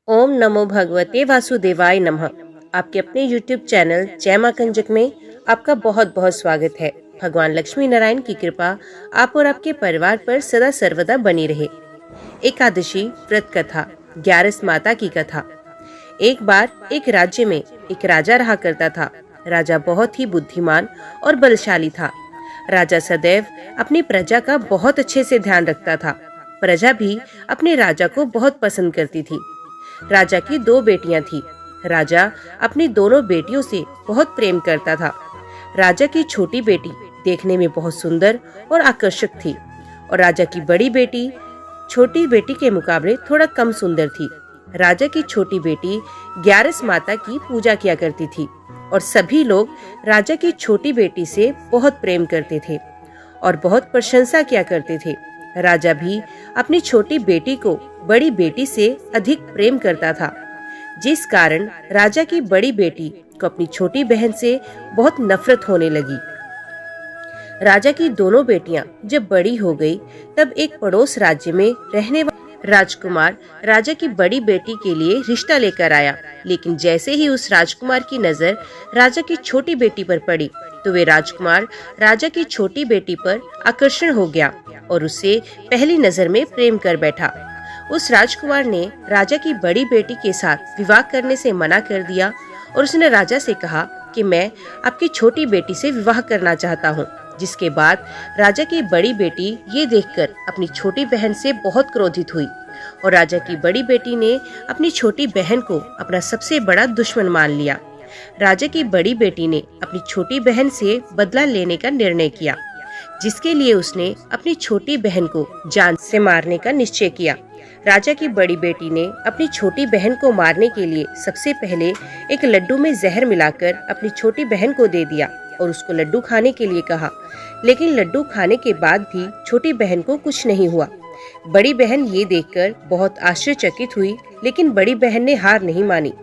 ओम नमो भगवते वासुदेवाय नमः। आपके अपने YouTube चैनल जय मां कंजक में आपका बहुत बहुत स्वागत है। भगवान लक्ष्मी नारायण की कृपा आप और आपके परिवार पर सदा सर्वदा बनी रहे। एकादशी व्रत कथा, ग्यारस माता की कथा। एक बार एक राज्य में एक राजा रहा करता था। राजा बहुत ही बुद्धिमान और बलशाली था। राजा सदैव अपनी प्रजा का बहुत अच्छे से ध्यान रखता था। प्रजा भी अपने राजा को बहुत पसंद करती थी। राजा की दो बेटियां थी। राजा अपनी दोनों बेटियों से बहुत प्रेम करता था। राजा की छोटी बेटी देखने में बहुत सुंदर और आकर्षक थी और राजा की बड़ी बेटी छोटी बेटी के मुकाबले थोड़ा कम सुंदर थी। राजा की छोटी बेटी ग्यारस माता की पूजा किया करती थी और सभी लोग राजा की छोटी बेटी से बहुत प्रेम करते थे और बहुत प्रशंसा किया करते थे। राजा भी अपनी छोटी बेटी को बड़ी बेटी से अधिक प्रेम करता था, जिस कारण राजा की बड़ी बेटी को अपनी छोटी बहन से बहुत नफरत होने लगी। राजा की दोनों बेटियां जब बड़ी हो गई, तब एक पड़ोस राज्य में रहने वाला राजकुमार राजा की बड़ी बेटी के लिए रिश्ता लेकर आया। लेकिन जैसे ही उस राजकुमार की नजर राजा की छोटी बेटी पर पड़ी, तो वे राजकुमार राजा की छोटी बेटी पर आकर्षण हो गया और उससे पहली नजर में प्रेम कर बैठा। उस राजकुमार ने राजा की बड़ी बेटी के साथ विवाह करने से मना कर दिया और उसने राजा से कहा कि मैं आपकी छोटी बेटी से विवाह करना चाहता हूँ। जिसके बाद राजा की बड़ी बेटी ये देखकर अपनी छोटी बहन से बहुत क्रोधित हुई और राजा की बड़ी बेटी ने अपनी छोटी बहन को अपना सबसे बड़ा दुश्मन मान लिया। राजा की बड़ी बेटी ने अपनी छोटी बहन से बदला लेने का निर्णय किया, जिसके लिए उसने अपनी छोटी बहन को जान से मारने का निश्चय किया। राजा की बड़ी बेटी ने अपनी छोटी बहन को मारने के लिए सबसे पहले एक लड्डू में जहर मिलाकर अपनी छोटी बहन को दे दिया और उसको लड्डू खाने के लिए कहा। लेकिन लड्डू खाने के बाद भी छोटी बहन को कुछ नहीं हुआ। बड़ी बहन ये देखकर बहुत आश्चर्यचकित हुई, लेकिन बड़ी बहन ने हार नहीं मानी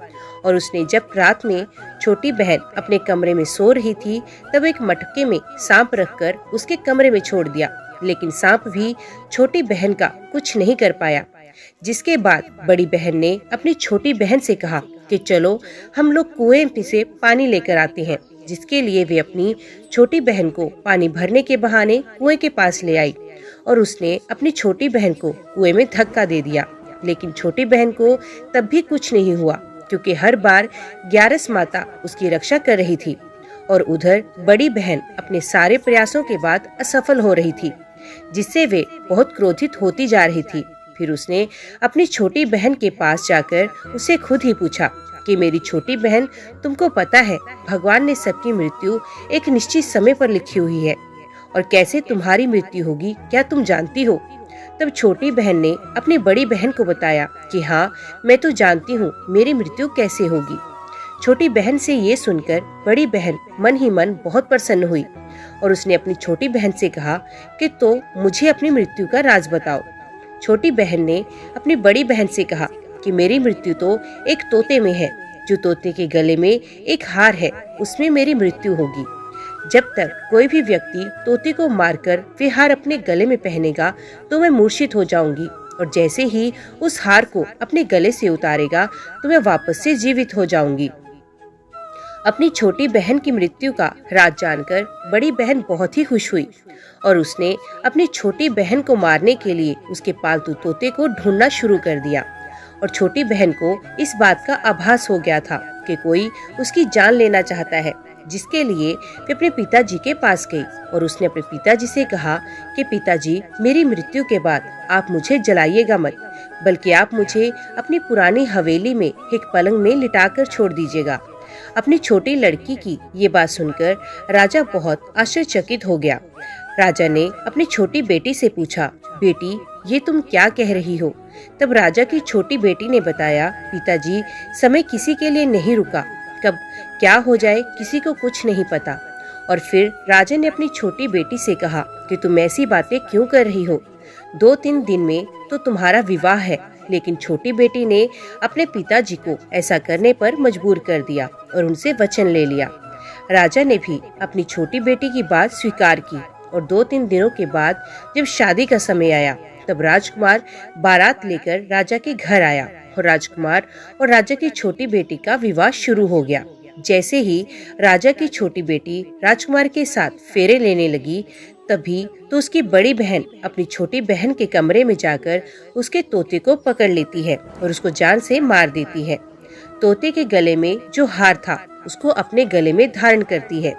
और उसने जब रात में छोटी बहन अपने कमरे में सो रही थी, तब एक मटके में सांप रखकर उसके कमरे में छोड़ दिया। लेकिन सांप भी छोटी बहन का कुछ नहीं कर पाया। जिसके बाद बड़ी बहन ने अपनी छोटी बहन से कहा कि चलो हम लोग कुएं से पानी लेकर आते हैं। जिसके लिए वे अपनी छोटी बहन को पानी भरने के बहाने कुएं के पास ले आई और उसने अपनी छोटी बहन को कुएं में धक्का दे दिया। लेकिन छोटी बहन को तब भी कुछ नहीं हुआ, क्योंकि हर बार ग्यारस माता उसकी रक्षा कर रही थी और उधर बड़ी बहन अपने सारे प्रयासों के बाद असफल हो रही थी, जिससे वे बहुत क्रोधित होती जा रही थी। फिर उसने अपनी छोटी बहन के पास जाकर उसे खुद ही पूछा कि मेरी छोटी बहन, तुमको पता है भगवान ने सबकी मृत्यु एक निश्चित समय पर लिखी हुई है और कैसे तुम्हारी मृत्यु होगी क्या तुम जानती हो? तब छोटी बहन ने अपनी बड़ी बहन को बताया कि हाँ, मैं तो जानती हूँ मेरी मृत्यु कैसे होगी। छोटी बहन से ये सुनकर बड़ी बहन मन ही मन बहुत प्रसन्न हुई और उसने अपनी छोटी बहन से कहा कि तो मुझे अपनी मृत्यु का राज बताओ। छोटी बहन ने अपनी बड़ी बहन से कहा कि मेरी मृत्यु तो एक तोते में है। जो तोते के गले में एक हार है, उसमें मेरी मृत्यु होगी। जब तक कोई भी व्यक्ति तोते को मारकर वे हार अपने गले में पहनेगा, तो मैं मूर्छित हो जाऊंगी और जैसे ही उस हार को अपने गले से उतारेगा, तो मैं वापस से जीवित हो जाऊंगी। अपनी छोटी बहन की मृत्यु का राज जानकर बड़ी बहन बहुत ही खुश हुई और उसने अपनी छोटी बहन को मारने के लिए उसके पालतू तोते को ढूंढना शुरू कर दिया। और छोटी बहन को इस बात का आभास हो गया था कि कोई उसकी जान लेना चाहता है, जिसके लिए वे अपने पिताजी के पास गई और उसने अपने पिताजी से कहा कि पिताजी, मेरी मृत्यु के बाद आप मुझे जलाइएगा मत, बल्कि आप मुझे अपनी पुरानी हवेली में एक पलंग में लिटाकर छोड़ दीजिएगा। अपनी छोटी लड़की की ये बात सुनकर राजा बहुत आश्चर्यचकित हो गया। राजा ने अपनी छोटी बेटी से पूछा, बेटी, ये तुम क्या कह रही हो? तब राजा की छोटी बेटी ने बताया, पिताजी, समय किसी के लिए नहीं रुका, कब क्या हो जाए किसी को कुछ नहीं पता। और फिर राजा ने अपनी छोटी बेटी से कहा कि तुम ऐसी बातें क्यों कर रही हो? 2-3 दिन में तो तुम्हारा विवाह है। लेकिन छोटी बेटी ने अपने पिताजी को ऐसा करने पर मजबूर कर दिया और उनसे वचन ले लिया। राजा ने भी अपनी छोटी बेटी की बात स्वीकार की और 2-3 दिनों के बाद जब शादी का समय आया, तब राजकुमार बारात लेकर राजा के घर आया और राजकुमार और राजा की छोटी बेटी का विवाह शुरू हो गया। जैसे ही राजा की छोटी बेटी राजकुमार के साथ फेरे लेने लगी, तभी तो उसकी बड़ी बहन अपनी छोटी बहन के कमरे में जाकर उसके तोते को पकड़ लेती है और उसको जान से मार देती है। तोते के गले में जो हार था उसको अपने गले में धारण करती है।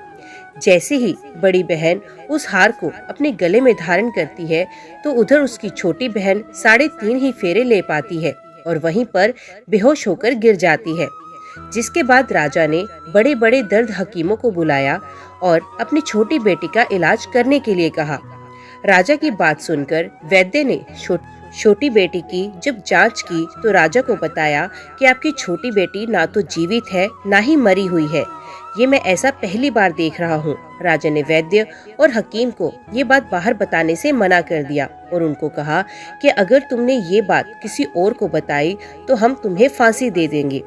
जैसे ही बड़ी बहन उस हार को अपने गले में धारण करती है, तो उधर उसकी छोटी बहन 3.5 ही फेरे ले पाती है और वहीं पर बेहोश होकर गिर जाती है। जिसके बाद राजा ने बड़े बड़े दर्द हकीमों को बुलाया और अपनी छोटी बेटी का इलाज करने के लिए कहा। राजा की बात सुनकर वैद्य ने छोटी बेटी की जब जांच की तो राजा को बताया कि आपकी छोटी बेटी ना तो जीवित है ना ही मरी हुई है। ये मैं ऐसा पहली बार देख रहा हूँ। राजा ने वैद्य और हकीम को ये बात बाहर बताने से मना कर दिया और उनको कहा कि अगर तुमने ये बात किसी और को बताई तो हम तुम्हें फांसी दे देंगे।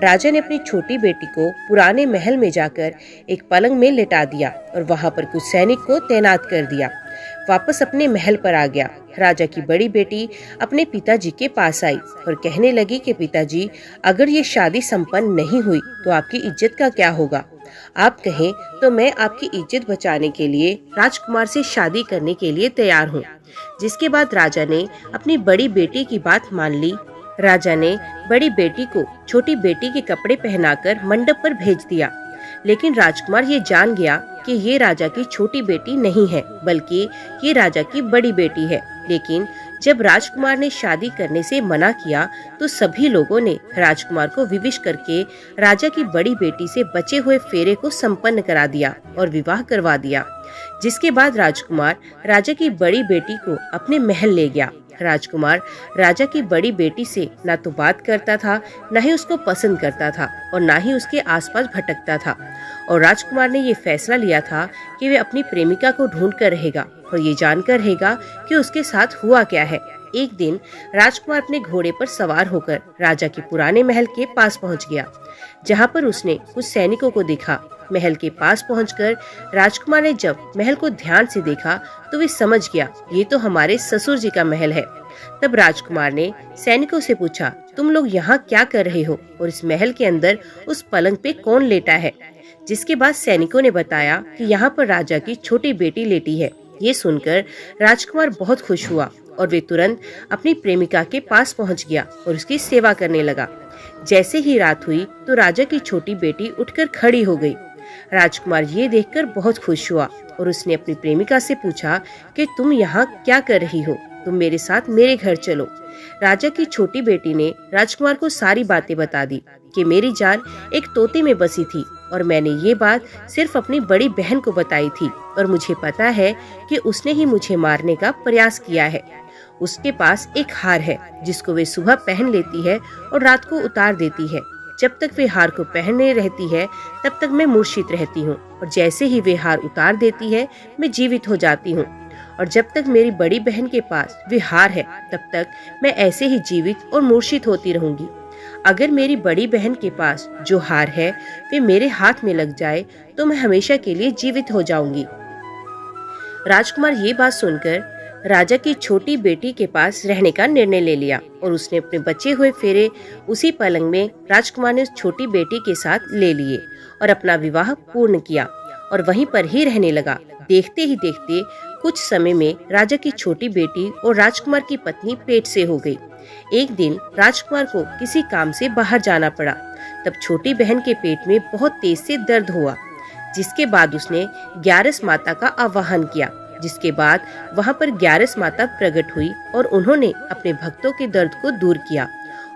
राजा ने अपनी छोटी बेटी को पुराने महल में जाकर एक पलंग में लिटा दिया और वहाँ पर कुछ सैनिक को तैनात कर दिया। वापस अपने महल पर आ गया। राजा की बड़ी बेटी अपने पिताजी के पास आई और कहने लगी कि पिताजी, अगर ये शादी संपन्न नहीं हुई तो आपकी इज्जत का क्या होगा? आप कहें तो मैं आपकी इज्जत बचाने के लिए राजकुमार से शादी करने के लिए तैयार हूँ। जिसके बाद राजा ने अपनी बड़ी बेटी की बात मान ली। राजा ने बड़ी बेटी को छोटी बेटी के कपड़े पहनाकर मंडप पर भेज दिया, लेकिन राजकुमार ये जान गया कि ये राजा की छोटी बेटी नहीं है, बल्कि ये राजा की बड़ी बेटी है। लेकिन जब राजकुमार ने शादी करने से मना किया तो सभी लोगों ने राजकुमार को विवश करके राजा की बड़ी बेटी से बचे हुए फेरे को संपन्न करा दिया और विवाह करवा दिया। जिसके बाद राजकुमार राजा की बड़ी बेटी को अपने महल ले गया। राजकुमार राजा की बड़ी बेटी से ना तो बात करता था, ना ही उसको पसंद करता था और ना ही उसके आसपास भटकता था। और राजकुमार ने ये फैसला लिया था कि वे अपनी प्रेमिका को ढूंढ कर रहेगा और ये जानकर रहेगा कि उसके साथ हुआ क्या है। एक दिन राजकुमार अपने घोड़े पर सवार होकर राजा के पुराने महल के पास पहुंच गया, जहां पर उसने कुछ सैनिकों को देखा। महल के पास पहुंचकर राजकुमार ने जब महल को ध्यान से देखा तो वे समझ गया ये तो हमारे ससुर जी का महल है। तब राजकुमार ने सैनिकों से पूछा, तुम लोग यहाँ क्या कर रहे हो और इस महल के अंदर उस पलंग पे कौन लेटा है? जिसके बाद सैनिकों ने बताया कि यहाँ पर राजा की छोटी बेटी लेटी है। ये सुनकर राजकुमार बहुत खुश हुआ और वे तुरंत अपनी प्रेमिका के पास पहुँच गया और उसकी सेवा करने लगा। जैसे ही रात हुई तो राजा की छोटी बेटी उठकर खड़ी हो गई। राजकुमार ये देखकर बहुत खुश हुआ और उसने अपनी प्रेमिका से पूछा कि तुम यहाँ क्या कर रही हो? तुम मेरे साथ मेरे घर चलो। राजा की छोटी बेटी ने राजकुमार को सारी बातें बता दी कि मेरी जान एक तोते में बसी थी और मैंने ये बात सिर्फ अपनी बड़ी बहन को बताई थी और मुझे पता है कि उसने ही मुझे मारने का प्रयास किया है। उसके पास एक हार है जिसको वे सुबह पहन लेती है और रात को उतार देती है। जब तक वे हार को पहने रहती है तब तक मैं मूर्छित रहती हूँ और जैसे ही वे हार उतार देती है मैं जीवित हो जाती हूँ। और जब तक मेरी बड़ी बहन के पास वे हार है तब तक मैं ऐसे ही जीवित और मूर्छित होती रहूंगी। अगर मेरी बड़ी बहन के पास जो हार है वे मेरे हाथ में लग जाए तो मैं हमेशा के लिए जीवित हो जाऊंगी। राजकुमार ये बात सुनकर राजा की छोटी बेटी के पास रहने का निर्णय ले लिया और उसने अपने बचे हुए फेरे उसी पलंग में राजकुमार ने उस छोटी बेटी के साथ ले लिए और अपना विवाह पूर्ण किया और वहीं पर ही रहने लगा। देखते ही देखते कुछ समय में राजा की छोटी बेटी और राजकुमार की पत्नी पेट से हो गई। एक दिन राजकुमार को किसी काम से बाहर जाना पड़ा। तब छोटी बहन के पेट में बहुत तेज से दर्द हुआ, जिसके बाद उसने ग्यारस माता का आवाहन किया। जिसके बाद वहां पर ग्यारस माता प्रकट हुई और उन्होंने अपने भक्तों के दर्द को दूर किया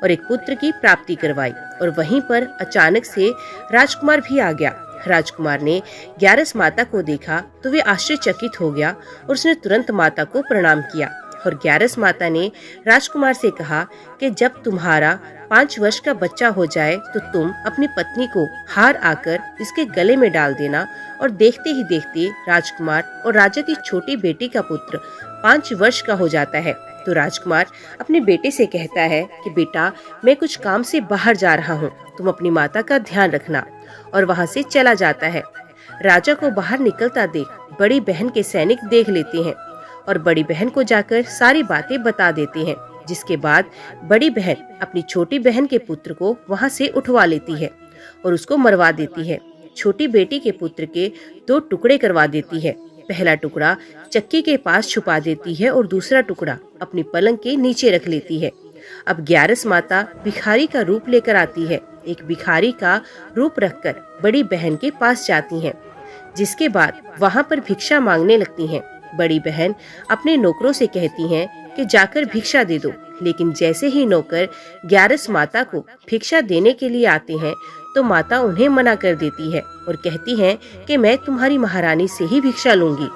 और एक पुत्र की प्राप्ति करवाई। और वहीं पर अचानक से राजकुमार भी आ गया। राजकुमार ने ग्यारस माता को देखा तो वे आश्चर्यचकित हो गया और उसने तुरंत माता को प्रणाम किया। और ग्यारस माता ने राजकुमार से कहा कि जब तुम्हारा 5 वर्ष का बच्चा हो जाए तो तुम अपनी पत्नी को हार आकर इसके गले में डाल देना। और देखते ही देखते राजकुमार और राजा की छोटी बेटी का पुत्र 5 वर्ष का हो जाता है। तो राजकुमार अपने बेटे से कहता है कि बेटा, मैं कुछ काम से बाहर जा रहा हूँ, तुम अपनी माता का ध्यान रखना। और वहाँ से चला जाता है। राजा को बाहर निकलता देख बड़ी बहन के सैनिक देख लेते हैं और बड़ी बहन को जाकर सारी बातें बता देते हैं। जिसके बाद बड़ी बहन अपनी छोटी बहन के पुत्र को वहाँ से उठवा लेती है और उसको मरवा देती है। छोटी बेटी के पुत्र के 2 टुकड़े करवा देती है। पहला टुकड़ा चक्की के पास छुपा देती है और दूसरा टुकड़ा अपनी पलंग के नीचे रख लेती है। अब ग्यारस माता भिखारी का रूप लेकर आती है। एक भिखारी का रूप रखकर बड़ी बहन के पास जाती हैं, जिसके बाद वहाँ पर भिक्षा मांगने लगती हैं। बड़ी बहन अपने नौकरों से कहती हैं कि जाकर भिक्षा दे दो, लेकिन जैसे ही नौकर ग्यारस माता को भिक्षा देने के लिए आते हैं तो माता उन्हें मना कर देती है और कहती हैं कि मैं तुम्हारी महारानी से ही भिक्षा लूंगी।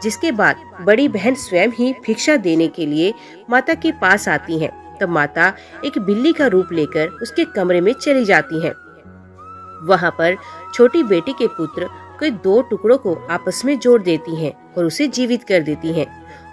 जिसके बाद बड़ी बहन स्वयं ही भिक्षा देने के लिए माता के पास आती हैं। तब माता एक बिल्ली का रूप लेकर उसके कमरे में चली जाती हैं। वहाँ पर छोटी बेटी के पुत्र कोई 2 टुकड़ों को आपस में जोड़ देती हैं और उसे जीवित कर देती हैं।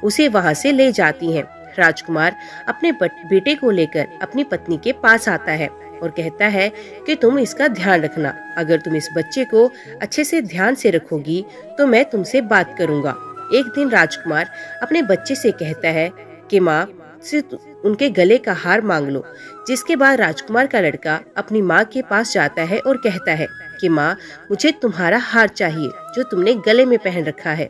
उसे वहाँ से ले जाती हैं। राजकुमार अपने बेटे को लेकर अपनी पत्नी के पास आता है और कहता है कि तुम इसका ध्यान रखना। अगर तुम इस बच्चे को अच्छे से ध्यान से रखोगी तो मैं तुमसे बात करूँगा। एक दिन राजकुमार अपने बच्चे से कहता है कि माँ से उनके गले का हार मांग लो। जिसके बाद राजकुमार का लड़का अपनी माँ के पास जाता है और कहता है कि माँ, मुझे तुम्हारा हार चाहिए जो तुमने गले में पहन रखा है।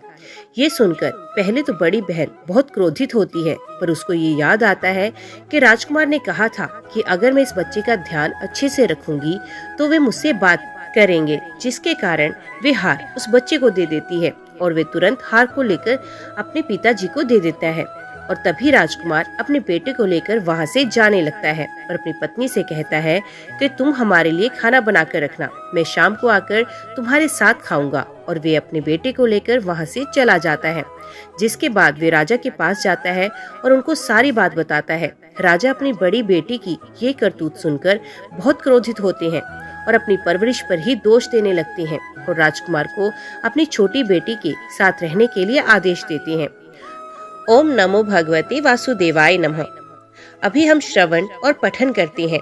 ये सुनकर पहले तो बड़ी बहन बहुत क्रोधित होती है, पर उसको ये याद आता है कि राजकुमार ने कहा था कि अगर मैं इस बच्चे का ध्यान अच्छे से रखूंगी तो वे मुझसे बात करेंगे, जिसके कारण वे हार उस बच्चे को दे देती है और वे तुरंत हार को लेकर अपने पिताजी को दे देता है। और तभी राजकुमार अपने बेटे को लेकर वहाँ से जाने लगता है और अपनी पत्नी से कहता है कि तुम हमारे लिए खाना बनाकर रखना, मैं शाम को आकर तुम्हारे साथ खाऊंगा। और वे अपने बेटे को लेकर वहाँ से चला जाता है। जिसके बाद वे राजा के पास जाता है और उनको सारी बात बताता है। राजा अपनी बड़ी बेटी की ये करतूत सुनकर बहुत क्रोधित होते हैं और अपनी परवरिश पर ही दोष देने लगते हैं और राजकुमार को अपनी छोटी बेटी के साथ रहने के लिए आदेश देते हैं। ओम नमो भगवते वासुदेवाय नमः। अभी हम श्रवण और पठन करते हैं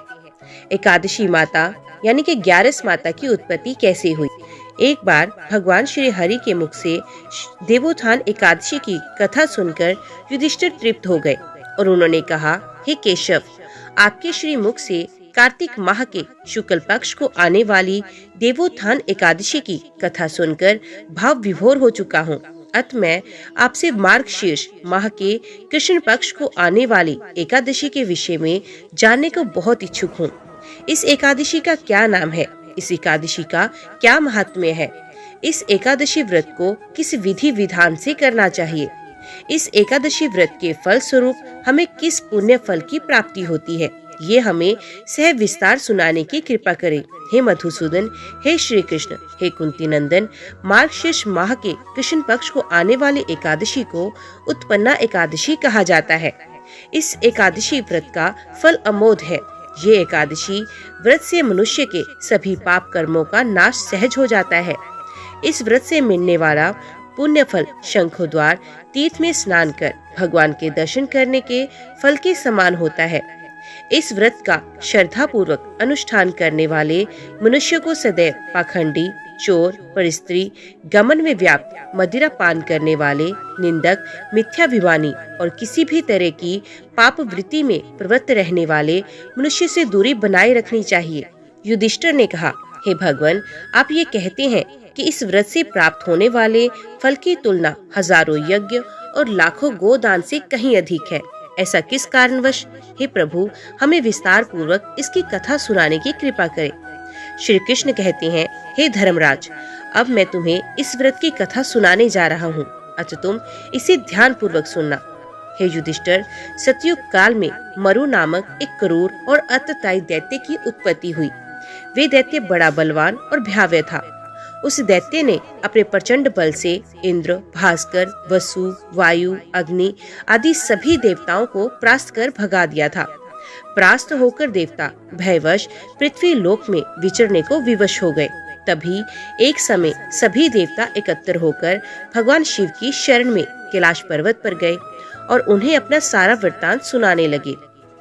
एकादशी माता यानी कि ग्यारस माता की उत्पत्ति कैसे हुई। एक बार भगवान श्री हरि के मुख से देवोत्थान एकादशी की कथा सुनकर युधिष्ठिर तृप्त हो गए और उन्होंने कहा, हे केशव, आपके श्री मुख से कार्तिक माह के शुक्ल पक्ष को आने वाली देवोत्थान एकादशी की कथा सुनकर भाव विभोर हो चुका हूँ। अत मैं आपसे मार्गशीर्ष माह के कृष्ण पक्ष को आने वाली एकादशी के विषय में जानने को बहुत इच्छुक हूँ। इस एकादशी का क्या नाम है? इस एकादशी का क्या महात्म्य है? इस एकादशी व्रत को किस विधि विधान से करना चाहिए? इस एकादशी व्रत के फल स्वरूप हमें किस पुण्य फल की प्राप्ति होती है? ये हमें सह विस्तार सुनाने की कृपा करें। हे मधुसूदन, हे श्री कृष्ण, हे कुंती नंदन, मार्गशीर्ष माह के कृष्ण पक्ष को आने वाली एकादशी को उत्पन्ना एकादशी कहा जाता है। इस एकादशी व्रत का फल अमोघ है। ये एकादशी व्रत से मनुष्य के सभी पाप कर्मों का नाश सहज हो जाता है। इस व्रत से मिलने वाला पुण्य फल शंखोद्वार तीर्थ में स्नान कर भगवान के दर्शन करने के फल के समान होता है। इस व्रत का श्रद्धा पूर्वक अनुष्ठान करने वाले मनुष्य को सदैव पाखंडी, चोर, परस्त्री, गमन में व्याप्त, मदिरा पान करने वाले, निंदक, मिथ्याभिमानी और किसी भी तरह की पाप वृत्ति में प्रवृत्त रहने वाले मनुष्य से दूरी बनाए रखनी चाहिए। युधिष्ठिर ने कहा, हे भगवान, आप ये कहते हैं कि इस व्रत से प्राप्त होने वाले फल की तुलना हजारों यज्ञ और लाखों गोदान से कहीं अधिक है। ऐसा किस कारणवश? हे प्रभु, हमें विस्तार पूर्वक इसकी कथा सुनाने की कृपा करें। श्री कृष्ण कहते हैं, हे धर्मराज, अब मैं तुम्हें इस व्रत की कथा सुनाने जा रहा हूँ, अतः तुम इसे ध्यान पूर्वक सुनना। हे युधिष्ठिर, सतयुग काल में मरु नामक एक क्रूर और अत्यंताई दैत्य की उत्पत्ति हुई। वे दैत्य बड़ा बलवान और भयावह था। उस दैत्य ने अपने प्रचंड बल से इंद्र, भास्कर, वसु, वायु, अग्नि आदि सभी देवताओं को परास्त कर भगा दिया था। परास्त होकर देवता भयवश पृथ्वी लोक में विचरने को विवश हो गए। तभी एक समय सभी देवता एकत्र होकर भगवान शिव की शरण में कैलाश पर्वत पर गए और उन्हें अपना सारा वृत्तांत सुनाने लगे।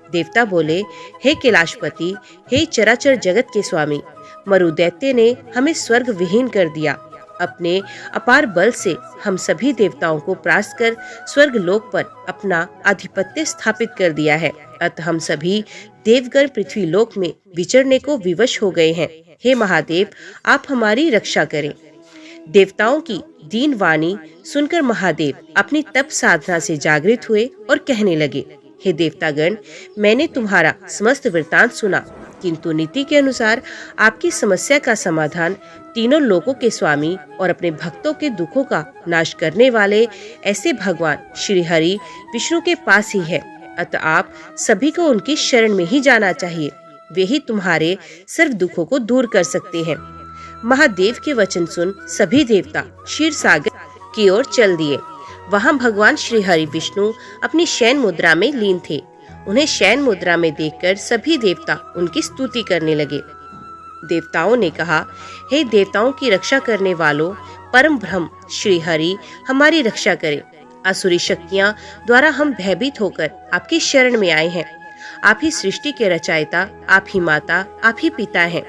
देवता बोले, हे कैलाशपति, हे चराचर जगत के स्वामी, मरु दैत्य ने हमें स्वर्ग विहीन कर दिया अपने अपार बल से हम सभी देवताओं को परास्त कर स्वर्ग लोक पर अपना आधिपत्य स्थापित कर दिया है। अतः हम सभी देवगण पृथ्वी लोक में विचरने को विवश हो गए हैं। हे महादेव, आप हमारी रक्षा करें। देवताओं की दीन वाणी सुनकर महादेव अपनी तप साधना से जागृत हुए और कहने लगे, हे देवतागण, मैंने तुम्हारा समस्त वृतांत सुना, किंतु नीति के अनुसार आपकी समस्या का समाधान तीनों लोकों के स्वामी और अपने भक्तों के दुखों का नाश करने वाले ऐसे भगवान श्री हरि विष्णु के पास ही है। अतः आप सभी को उनकी शरण में ही जाना चाहिए। वे ही तुम्हारे सर्व दुखों को दूर कर सकते हैं। महादेव के वचन सुन सभी देवता क्षीर सागर की ओर चल दिए। वहां भगवान श्री हरि विष्णु अपनी शयन मुद्रा में लीन थे। उन्हें शयन मुद्रा में देखकर सभी देवता उनकी स्तुति करने लगे। देवताओं ने कहा, हे देवताओं की रक्षा करने वालों, परम ब्रह्म श्री हरि हमारी रक्षा करें। असुरी शक्तियां द्वारा हम भयभीत होकर आपकी शरण में आए हैं। आप ही सृष्टि के रचयिता, आप ही माता, आप ही पिता हैं।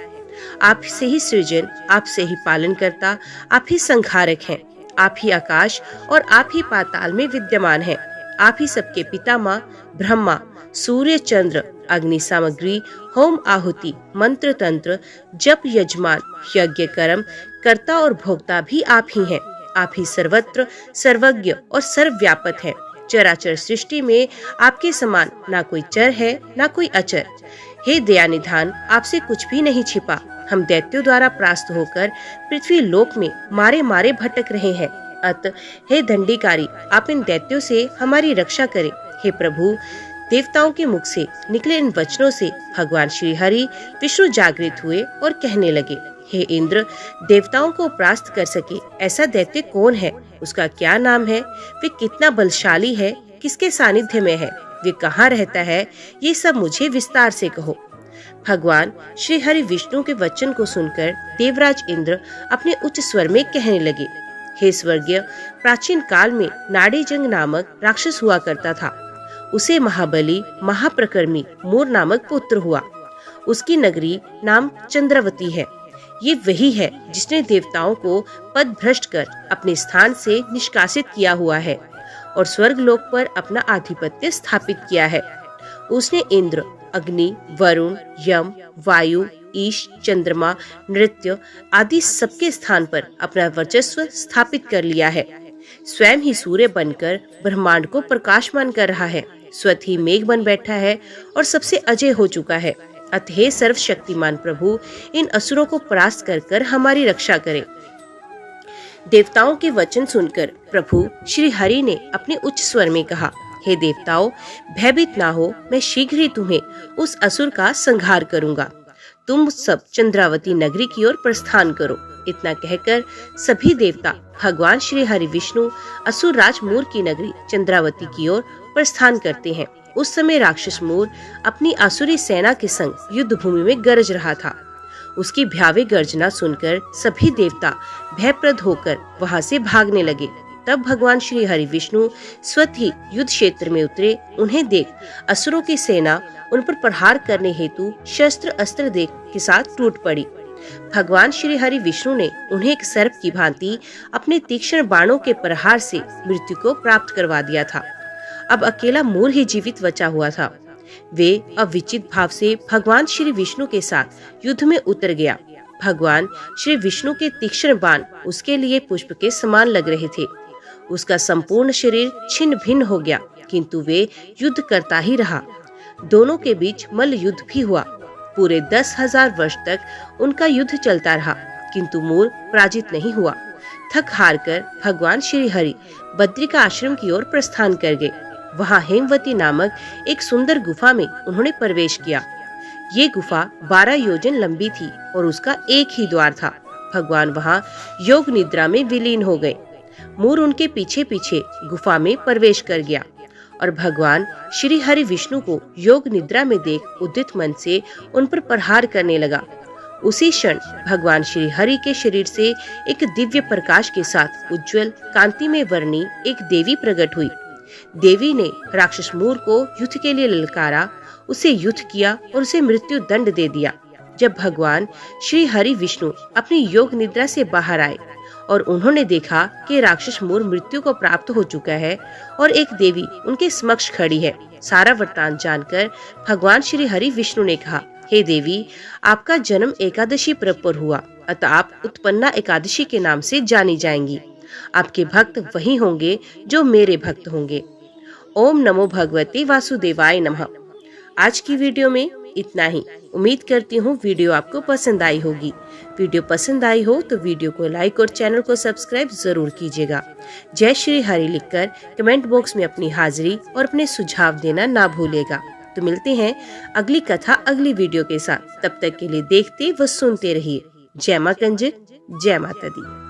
आप से ही सृजन, आप से ही पालन करता, आप ही संहारक हैं। आप ही आकाश और आप ही पाताल में विद्यमान हैं। आप ही सबके पितामह ब्रह्मा, सूर्य, चंद्र, अग्नि सामग्री, होम आहुति, मंत्र तंत्र, जप, यजमान, यज्ञ कर्म, कर्ता और भोक्ता भी आप ही हैं। आप ही सर्वत्र सर्वज्ञ और सर्वव्यापक हैं। चराचर सृष्टि में आपके समान ना कोई चर है ना कोई अचर। हे दयानिधान, आपसे कुछ भी नहीं छिपा। हम दैत्यों द्वारा परास्त होकर पृथ्वी लोक में मारे मारे भटक रहे हैं। अतः हे दंडीकारी, आप इन दैत्यों से हमारी रक्षा करें। हे प्रभु, देवताओं के मुख से निकले इन वचनों से भगवान श्री हरि विष्णु जागृत हुए और कहने लगे, हे इंद्र, देवताओं को परास्त कर सके ऐसा दैत्य कौन है? उसका क्या नाम है? वे कितना बलशाली है? किसके सानिध्य में है? वे कहाँ रहता है? ये सब मुझे विस्तार से कहो। भगवान श्री हरि विष्णु के वचन को सुनकर देवराज इंद्र अपने उच्च स्वर में कहने लगे, हे स्वर्गीय, प्राचीन काल में नाड़ीजंग नामक राक्षस हुआ करता था। उसे महाबली महाप्रकर्मी मूर नामक पुत्र हुआ। उसकी नगरी नाम चंद्रावती है। ये वही है जिसने देवताओं को पद भ्रष्ट कर अपने स्थान से निष्कासित किया हुआ है और स्वर्ग लोक पर अपना आधिपत्य स्थापित किया है। उसने इंद्र, अग्नि, वरुण, यम, वायु, ईश, चंद्रमा, नृत्य आदि सबके स्थान पर अपना वर्चस्व स्थापित कर लिया है। स्वयं ही सूर्य बनकर ब्रह्मांड को प्रकाशमान कर रहा है। स्वतः ही मेघ बन बैठा है और सबसे अजय हो चुका है। अतः हे सर्वशक्तिमान प्रभु, इन असुरों को परास्त कर कर हमारी रक्षा करें। देवताओं के वचन सुनकर प्रभु श्री हरि ने अपने उच्च स्वर में कहा, हे देवताओं, भयभीत ना हो, मैं शीघ्र ही तुम्हें उस असुर का संहार करूंगा। तुम सब चंद्रावती नगरी की ओर प्रस्थान करो। इतना कहकर सभी देवता भगवान श्री हरि विष्णु असुर राज मूर की नगरी चंद्रावती की ओर प्रस्थान करते हैं। उस समय राक्षस मूर अपनी आसुरी सेना के संग युद्ध भूमि में गरज रहा था। उसकी भयावह गर्जना सुनकर सभी देवता भयप्रद होकर वहां से भागने लगे। तब भगवान श्री हरि विष्णु स्वतः ही युद्ध क्षेत्र में उतरे। उन्हें देख असुरों की सेना उन पर प्रहार करने हेतु शस्त्र अस्त्र देख के साथ टूट पड़ी। भगवान श्री हरि विष्णु ने उन्हें एक सर्प की भांति अपने तीक्ष्ण बाणों के प्रहार से मृत्यु को प्राप्त करवा दिया था। अब अकेला मूर ही जीवित बचा हुआ था। वे अविचित भाव से भगवान श्री विष्णु के साथ युद्ध में उतर गया। भगवान श्री विष्णु के तीक्ष्ण बाण उसके लिए पुष्प के समान लग रहे थे। उसका संपूर्ण शरीर छिन्न भिन्न हो गया, किंतु वे युद्ध करता ही रहा। दोनों के बीच मल्ल युद्ध भी हुआ। पूरे 10,000 वर्ष तक उनका युद्ध चलता रहा, किंतु मूर पराजित नहीं हुआ। थक हार कर भगवान श्री हरि बद्रिका आश्रम की ओर प्रस्थान कर गए। वहां हेमवती नामक एक सुंदर गुफा में उन्होंने प्रवेश किया। ये गुफा 12 योजन लंबी थी और उसका एक ही द्वार था। भगवान वहां योग निद्रा में विलीन हो गए। मूर उनके पीछे पीछे गुफा में प्रवेश कर गया और भगवान श्री हरि विष्णु को योग निद्रा में देख उद्यत मन से उन पर प्रहार करने लगा। उसी क्षण भगवान श्री हरि के शरीर से एक दिव्य प्रकाश के साथ उज्जवल कांति में वर्णी एक देवी प्रकट हुई। देवी ने राक्षस मूर को युद्ध के लिए ललकारा, उसे युद्ध किया और उसे मृत्यु दंड दे दिया। जब भगवान श्री हरि विष्णु अपनी योग निद्रा से बाहर आए और उन्होंने देखा कि राक्षस मोर मृत्यु को प्राप्त हो चुका है और एक देवी उनके समक्ष खड़ी है। सारा वृत्तांत जानकर भगवान श्री हरि विष्णु ने कहा, हे देवी, आपका जन्म एकादशी पर्व पर हुआ, अतः आप उत्पन्ना एकादशी के नाम से जानी जाएंगी। आपके भक्त वही होंगे जो मेरे भक्त होंगे। ओम नमो भगवते वासुदेवाय नमः। आज की वीडियो में इतना ही। उम्मीद करती हूँ वीडियो आपको पसंद आई होगी। वीडियो पसंद आई हो तो वीडियो को लाइक और चैनल को सब्सक्राइब जरूर कीजिएगा। जय श्री हरि लिखकर कमेंट बॉक्स में अपनी हाजिरी और अपने सुझाव देना ना भूलेगा। तो मिलते हैं अगली कथा अगली वीडियो के साथ। तब तक के लिए देखते व सुनते रहिए। जय मां कंजक, जय माता दी।